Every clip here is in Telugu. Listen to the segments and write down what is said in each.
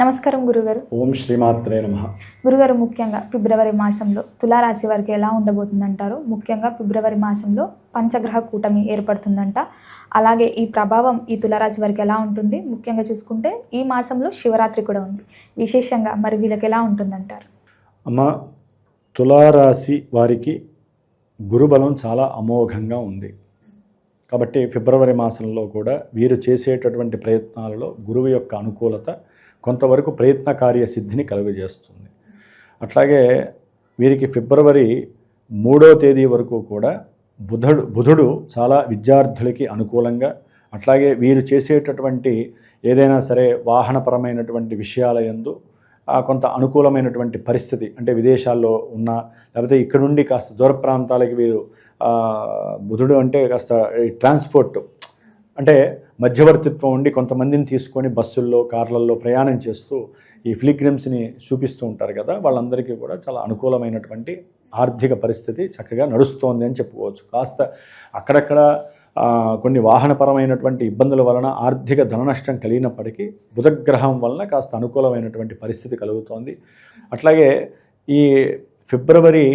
నమస్కారం గురుగారు. ఓం శ్రీమాత్రే నమః. గురుగారు, ముఖ్యంగా ఫిబ్రవరి మాసంలో తులారాశి వారికి ఎలా ఉండబోతుందంటారు? ముఖ్యంగా ఫిబ్రవరి మాసంలో పంచగ్రహ కూటమి ఏర్పడుతుందంట. అలాగే ఈ ప్రభావం ఈ తులారాశి వారికి ఎలా ఉంటుంది? ముఖ్యంగా చూసుకుంటే ఈ మాసంలో శివరాత్రి కూడా ఉంది. విశేషంగా మరి వీళ్ళకి ఎలా ఉంటుందంటారు? అమ్మ, తులారాశి వారికి గురుబలం చాలా అమోఘంగా ఉంది. కాబట్టి ఫిబ్రవరి మాసంలో కూడా వీరు చేసేటటువంటి ప్రయత్నాలలో గురువు యొక్క అనుకూలత కొంతవరకు ప్రయత్న కార్యసిద్ధిని కలుగజేస్తుంది. అట్లాగే వీరికి ఫిబ్రవరి 3వ తేదీ వరకు కూడా బుధుడు చాలా విద్యార్థులకి అనుకూలంగా, అట్లాగే వీరు చేసేటటువంటి ఏదైనా సరే వాహనపరమైనటువంటి విషయాల యందు కొంత అనుకూలమైనటువంటి పరిస్థితి, అంటే విదేశాల్లో ఉన్న లేకపోతే ఇక్కడ నుండి కాస్త దూర ప్రాంతాలకి వీరు బుధుడు అంటే కాస్త ట్రాన్స్పోర్ట్ అంటే మధ్యవర్తిత్వం ఉండి కొంతమందిని తీసుకొని బస్సుల్లో కార్లలో ప్రయాణం చేస్తూ ఈ ఫిలిగ్రిమ్స్ని చూపిస్తూ ఉంటారు కదా, వాళ్ళందరికీ కూడా చాలా అనుకూలమైనటువంటి ఆర్థిక పరిస్థితి చక్కగా నడుస్తోంది అని చెప్పుకోవచ్చు. కాస్త అక్కడక్కడ కొన్ని వాహనపరమైనటువంటి ఇబ్బందుల వలన ఆర్థిక ధన నష్టం కలిగినప్పటికీ బుధగ్రహం వలన కాస్త అనుకూలమైనటువంటి పరిస్థితి కలుగుతోంది. అట్లాగే ఈ ఫిబ్రవరి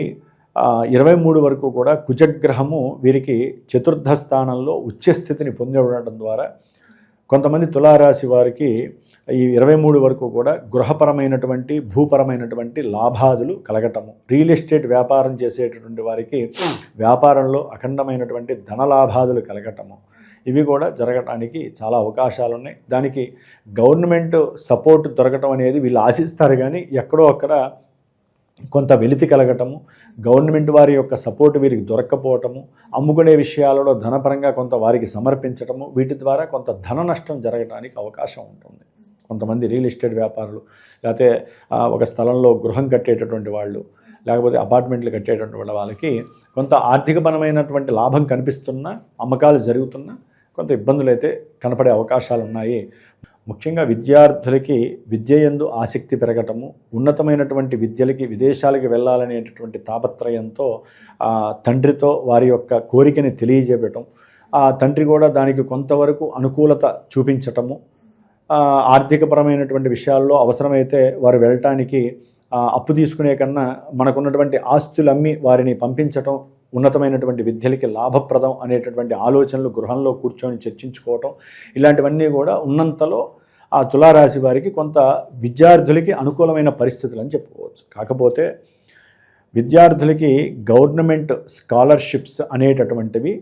23 వరకు కూడా కుజగ్రహము వీరికి చతుర్థ స్థానంలో ఉచ్చస్థితిని పొంది ఉండడం ద్వారా కొంతమంది తులారాశి వారికి ఈ 23 వరకు కూడా గృహపరమైనటువంటి భూపరమైనటువంటి లాభాదులు కలగటము, రియల్ ఎస్టేట్ వ్యాపారం చేసేటటువంటి వారికి వ్యాపారంలో అఖండమైనటువంటి ధనలాభాదులు కలగటము, ఇవి కూడా జరగటానికి చాలా అవకాశాలు ఉన్నాయి. దానికి గవర్నమెంట్ సపోర్ట్ దొరకటం అనేది వీళ్ళు ఆశిస్తారు, కానీ ఎక్కడో అక్కడ కొంత వెలితి కలగటము, గవర్నమెంట్ వారి యొక్క సపోర్ట్ వీరికి దొరక్కపోవటము, అమ్ముకునే విషయాలలో ధనపరంగా కొంత వారికి సమర్పించటము, వీటి ద్వారా కొంత ధన నష్టం జరగడానికి అవకాశం ఉంటుంది. కొంతమంది రియల్ ఎస్టేట్ వ్యాపారులు, లేకపోతే ఒక స్థలంలో గృహం కట్టేటటువంటి వాళ్ళు, లేకపోతే అపార్ట్మెంట్లు కట్టేటటువంటి వాళ్ళకి కొంత ఆర్థికపరమైనటువంటి లాభం కనిపిస్తున్నా, అమ్మకాలు జరుగుతున్నా కొంత ఇబ్బందులు అయితే కనపడే అవకాశాలు ఉన్నాయి. ముఖ్యంగా విద్యార్థులకి విద్య యందు ఆసక్తి పెరగటము, ఉన్నతమైనటువంటి విద్యలకి విదేశాలకి వెళ్ళాలనేటటువంటి తాపత్రయంతో తండ్రితో వారి యొక్క కోరికని తెలియజేయటం, ఆ తండ్రి కూడా దానికి కొంతవరకు అనుకూలత చూపించటము, ఆర్థికపరమైనటువంటి విషయాల్లో అవసరమైతే వారు వెళ్ళటానికి అప్పు తీసుకునే కన్నా మనకున్నటువంటి ఆస్తులు అమ్మి వారిని పంపించటం, ఉన్నతమైనటువంటి విద్యలకి లాభప్రదం అనేటటువంటి ఆలోచనలు గృహంలో కూర్చొని చర్చించుకోవటం, ఇలాంటివన్నీ కూడా ఉన్నంతలో ఆ తులారాశి వారికి కొంత విద్యార్థులకి అనుకూలమైన పరిస్థితులు అని చెప్పుకోవచ్చు. కాకపోతే విద్యార్థులకి గవర్నమెంట్ స్కాలర్షిప్స్ అనేటటువంటివి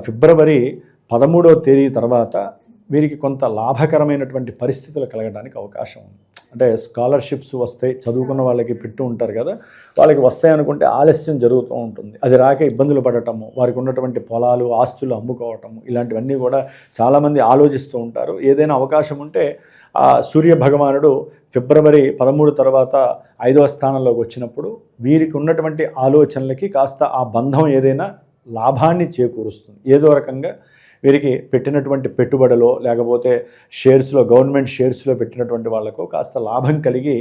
ఫిబ్రవరి 13వ తేదీ తర్వాత వీరికి కొంత లాభకరమైనటువంటి పరిస్థితులు కలగడానికి అవకాశం ఉంది. అంటే స్కాలర్షిప్స్ వస్తాయి, చదువుకున్న వాళ్ళకి పెట్టు ఉంటారు కదా, వాళ్ళకి వస్తాయి అనుకుంటే ఆలస్యం జరుగుతూ ఉంటుంది. అది రాక ఇబ్బందులు పడటము, వారికి ఉన్నటువంటి పొలాలు ఆస్తులు అమ్ముకోవటము, ఇలాంటివన్నీ కూడా చాలామంది ఆలోచిస్తూ ఉంటారు. ఏదైనా అవకాశం ఉంటే సూర్య భగవానుడు ఫిబ్రవరి 13 తర్వాత 5వ స్థానంలోకి వచ్చినప్పుడు వీరికి ఉన్నటువంటి ఆలోచనలకి కాస్త ఆ బంధం ఏదైనా లాభాన్ని చేకూరుస్తుంది. ఏదో రకంగా వీరికి పెట్టినటువంటి పెట్టుబడిలో లేకపోతే షేర్స్లో, గవర్నమెంట్ షేర్స్లో పెట్టినటువంటి వాళ్ళకు కాస్త లాభం కలిగి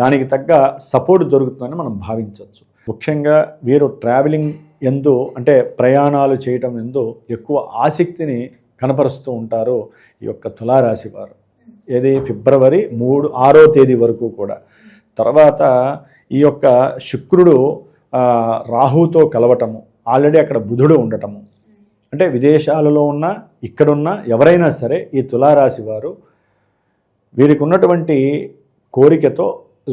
దానికి తగ్గ సపోర్ట్ దొరుకుతుందని మనం భావించవచ్చు. ముఖ్యంగా వీరు ట్రావెలింగ్ ఎందు, అంటే ప్రయాణాలు చేయటం ఎందు ఎక్కువ ఆసక్తిని కనపరుస్తూ ఉంటారు ఈ యొక్క తులారాశి వారు. ఏది ఫిబ్రవరి 6వ తేదీ వరకు కూడా. తర్వాత ఈ యొక్క శుక్రుడు రాహుతో కలవటము, ఆల్రెడీ అక్కడ బుధుడు ఉండటము, అంటే విదేశాలలో ఉన్న ఇక్కడున్న ఎవరైనా సరే ఈ తులారాశి వారు వీరికి ఉన్నటువంటి కోరికతో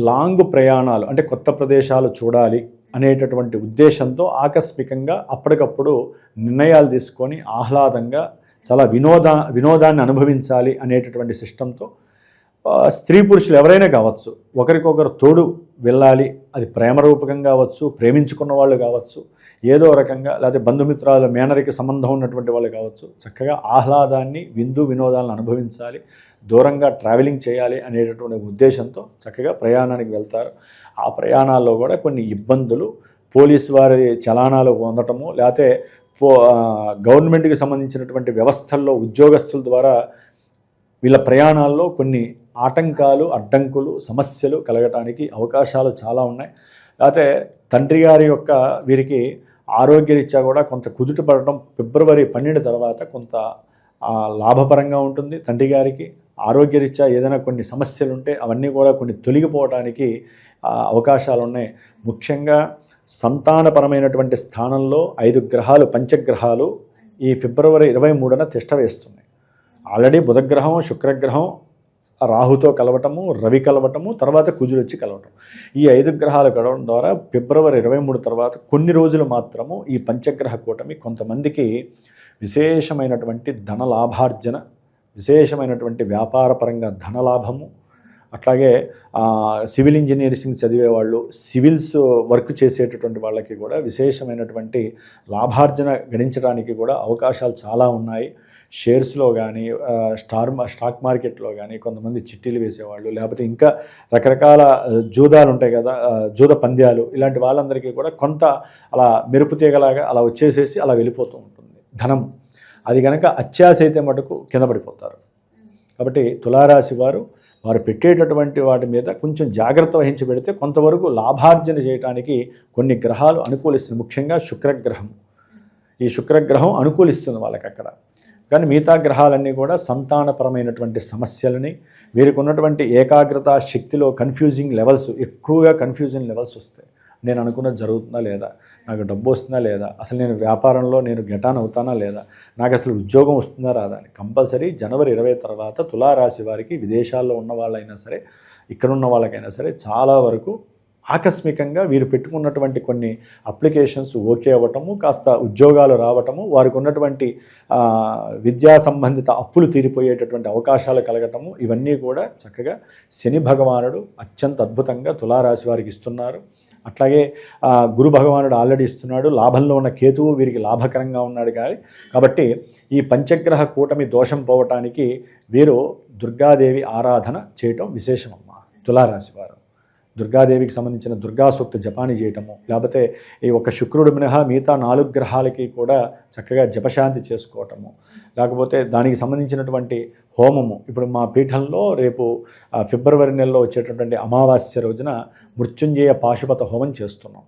లాంగ్ ప్రయాణాలు, అంటే కొత్త ప్రదేశాలు చూడాలి అనేటటువంటి ఉద్దేశంతో ఆకస్మికంగా అప్పటికప్పుడు నిర్ణయాలు తీసుకొని ఆహ్లాదంగా చాలా వినోదాన్ని అనుభవించాలి అనేటటువంటి సిస్టంతో స్త్రీ పురుషులు ఎవరైనా కావచ్చు, ఒకరికొకరు తోడు వెళ్ళాలి. అది ప్రేమరూపకం కావచ్చు, ప్రేమించుకున్న వాళ్ళు కావచ్చు, ఏదో రకంగా, లేకపోతే బంధుమిత్రాల మేనరికి సంబంధం ఉన్నటువంటి వాళ్ళు కావచ్చు, చక్కగా ఆహ్లాదాన్ని వినోదాలను అనుభవించాలి, దూరంగా ట్రావెలింగ్ చేయాలి అనేటటువంటి ఉద్దేశంతో చక్కగా ప్రయాణానికి వెళ్తారు. ఆ ప్రయాణాల్లో కూడా కొన్ని ఇబ్బందులు, పోలీసు వారి చలానాలు పొందటము, లేకపోతే గవర్నమెంట్కి సంబంధించినటువంటి వ్యవస్థల్లో ఉద్యోగస్తుల ద్వారా వీళ్ళ ప్రయాణాల్లో కొన్ని ఆటంకాలు, అడ్డంకులు, సమస్యలు కలగటానికి అవకాశాలు చాలా ఉన్నాయి. లేకపోతే తండ్రి గారి యొక్క వీరికి ఆరోగ్యరీత్యా కూడా కొంత కుదుట పడటం ఫిబ్రవరి 12 తర్వాత కొంత లాభపరంగా ఉంటుంది తండ్రి గారికి. ఆరోగ్యరీత్యా ఏదైనా కొన్ని సమస్యలు ఉంటే అవన్నీ కూడా కొన్ని తొలగిపోవడానికి అవకాశాలు ఉన్నాయి. ముఖ్యంగా సంతానపరమైనటువంటి స్థానంలో 5 గ్రహాలు, పంచగ్రహాలు ఈ ఫిబ్రవరి 23న తిష్ట వేస్తున్నాయి. ఆల్రెడీ బుధగ్రహం, శుక్రగ్రహం రాహుతో కలవటము, రవి కలవటము, తర్వాత కుజుడు వచ్చి కలవటం. ఈ 5 గ్రహాలు కలవడం ద్వారా ఫిబ్రవరి 23 తర్వాత కొన్ని రోజులు మాత్రము ఈ పంచగ్రహ కూటమి కొంతమందికి విశేషమైనటువంటి ధనలాభార్జన, విశేషమైనటువంటి వ్యాపారపరంగా ధనలాభము, అట్లాగే సివిల్ ఇంజనీరింగ్ చదివేవాళ్ళు, సివిల్స్ వర్క్ చేసేటటువంటి వాళ్ళకి కూడా విశేషమైనటువంటి లాభార్జన గణించడానికి కూడా అవకాశాలు చాలా ఉన్నాయి. షేర్స్లో కానీ, స్టాక్ మార్కెట్లో కానీ కొంతమంది చిట్టీలు వేసేవాళ్ళు, లేకపోతే ఇంకా రకరకాల జూదాలు ఉంటాయి కదా, జూద పంద్యాలు, ఇలాంటి వాళ్ళందరికీ కూడా కొంత అలా మెరుపు తీగలాగా అలా వచ్చేసేసి అలా వెళ్ళిపోతూ ఉంటుంది ధనం. అది కనుక అత్యాశ అయితే మటుకు కింద పడిపోతారు. కాబట్టి తులారాశి వారు పెట్టేటటువంటి వాటి మీద కొంచెం జాగ్రత్త వహించి పెడితే కొంతవరకు లాభార్జన చేయడానికి కొన్ని గ్రహాలు అనుకూలిస్తుంది. ముఖ్యంగా శుక్రగ్రహం, ఈ శుక్రగ్రహం అనుకూలిస్తుంది వాళ్ళకి అక్కడ. కానీ మిగతా గ్రహాలన్నీ కూడా సంతానపరమైనటువంటి సమస్యలని, వీరికి ఉన్నటువంటి ఏకాగ్రత శక్తిలో ఎక్కువగా కన్ఫ్యూజింగ్ లెవెల్స్ వస్తాయి. నేను అనుకున్నది జరుగుతుందా లేదా, నాకు డబ్బు వస్తుందా లేదా, అసలు నేను వ్యాపారంలో నేను గెటాన్ అవుతానా లేదా, నాకు అసలు ఉద్యోగం వస్తుందా రాదా అని. కంపల్సరీ జనవరి 20 తర్వాత తులారాశి వారికి విదేశాల్లో ఉన్న వాళ్ళైనా సరే, ఇక్కడ ఉన్న వాళ్ళకైనా సరే చాలా వరకు ఆకస్మికంగా వీరు పెట్టుకున్నటువంటి కొన్ని అప్లికేషన్స్ ఓకే అవ్వటము, కాస్త ఉద్యోగాలు రావటము, వారికి ఉన్నటువంటి విద్యా సంబంధిత అప్పులు తీరిపోయేటటువంటి అవకాశాలు కలగటము, ఇవన్నీ కూడా చక్కగా శని భగవానుడు అత్యంత అద్భుతంగా తులారాశి వారికి ఇస్తున్నారు. అట్లాగే గురు భగవానుడు ఆల్రెడీ ఇస్తున్నాడు. లాభంలో ఉన్న కేతువు వీరికి లాభకరంగా ఉన్నాడు. కాబట్టి ఈ పంచగ్రహ కూటమి దోషం పోవటానికి వీరు దుర్గాదేవి ఆరాధన చేయటం విశేషమమ్మ. తులారాశి వారు దుర్గాదేవికి సంబంధించిన దుర్గా సూక్త జపాన్ని చేయటము, లేకపోతే ఈ ఒక శుక్రుడు మినహా మిగతా 4 గ్రహాలకి కూడా చక్కగా జపశాంతి చేసుకోవటము, లేకపోతే దానికి సంబంధించినటువంటి హోమము. ఇప్పుడు మా పీఠంలో రేపు ఫిబ్రవరి నెలలో వచ్చేటటువంటి అమావాస్య రోజున మృత్యుంజయ పాశుపత హోమం చేస్తున్నాం.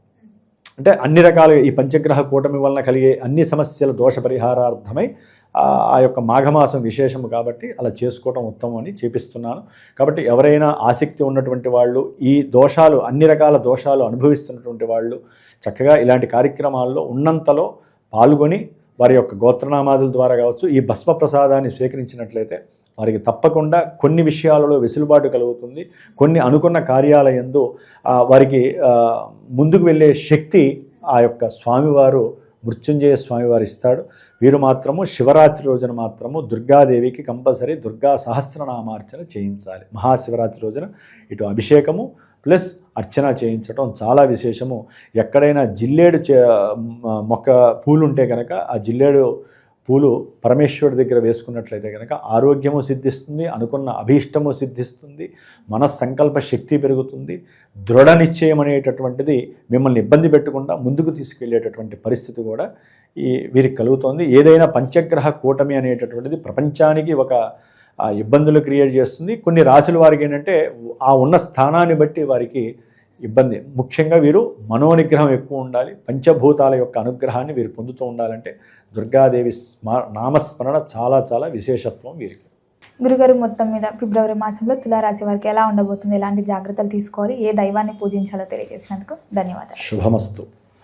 అంటే అన్ని రకాలుగా ఈ పంచగ్రహ కూటమి వలన కలిగే అన్ని సమస్యల దోష పరిహారార్థమై ఆ యొక్క మాఘమాసం విశేషము కాబట్టి అలా చేసుకోవటం ఉత్తమం అని చేపిస్తున్నాను. కాబట్టి ఎవరైనా ఆసక్తి ఉన్నటువంటి వాళ్ళు, ఈ దోషాలు అన్ని రకాల దోషాలు అనుభవిస్తున్నటువంటి వాళ్ళు చక్కగా ఇలాంటి కార్యక్రమాల్లో ఉన్నంతలో పాల్గొని వారి యొక్క గోత్రనామాదుల ద్వారా కావచ్చు ఈ భస్మ ప్రసాదాన్ని స్వీకరించినట్లయితే వారికి తప్పకుండా కొన్ని విషయాలలో వెసులుబాటు కలుగుతుంది. కొన్ని అనుకున్న కార్యాలయందు వారికి ముందుకు వెళ్ళే శక్తి ఆ యొక్క స్వామివారు, మృత్యుంజయ స్వామివారు ఇస్తాడు. వీరు మాత్రము శివరాత్రి రోజున మాత్రము దుర్గాదేవికి కంపల్సరీ దుర్గా సహస్రనామార్చన చేయించాలి. మహాశివరాత్రి రోజున ఇటు అభిషేకము ప్లస్ అర్చన చేయించడం చాలా విశేషము. ఎక్కడైనా జిల్లేడు మొక్క పూలు ఉంటే కనుక ఆ జిల్లేడు పూలు పరమేశ్వరుడి దగ్గర వేసుకున్నట్లయితే కనుక ఆరోగ్యము సిద్ధిస్తుంది, అనుకున్న అభీష్టము సిద్ధిస్తుంది, మనస్సంకల్ప శక్తి పెరుగుతుంది, దృఢ నిశ్చయం అనేటటువంటిది మిమ్మల్ని ఇబ్బంది పెట్టకుండా ముందుకు తీసుకెళ్లేటటువంటి పరిస్థితి కూడా వీరికి కలుగుతోంది. ఏదైనా పంచగ్రహ కూటమి అనేటటువంటిది ప్రపంచానికి ఒక ఇబ్బందులు క్రియేట్ చేస్తుంది. కొన్ని రాశుల వారికి ఏంటంటే ఆ ఉన్న స్థానాన్ని బట్టి వారికి ఇబ్బంది. ముఖ్యంగా వీరు మనోనిగ్రహం ఎక్కువ ఉండాలి. పంచభూతాల యొక్క అనుగ్రహాన్ని వీరు పొందుతూ ఉండాలంటే దుర్గాదేవి నామస్మరణ చాలా చాలా విశేషత్వం వీరికి. గురుగారు, మొత్తం మీద ఫిబ్రవరి మాసంలో తులారాశి వారికి ఎలా ఉండబోతుంది, ఎలాంటి జాగ్రత్తలు తీసుకోవాలి, ఏ దైవాన్ని పూజించాలో తెలియజేసినందుకు ధన్యవాదాలు. శుభమస్తు.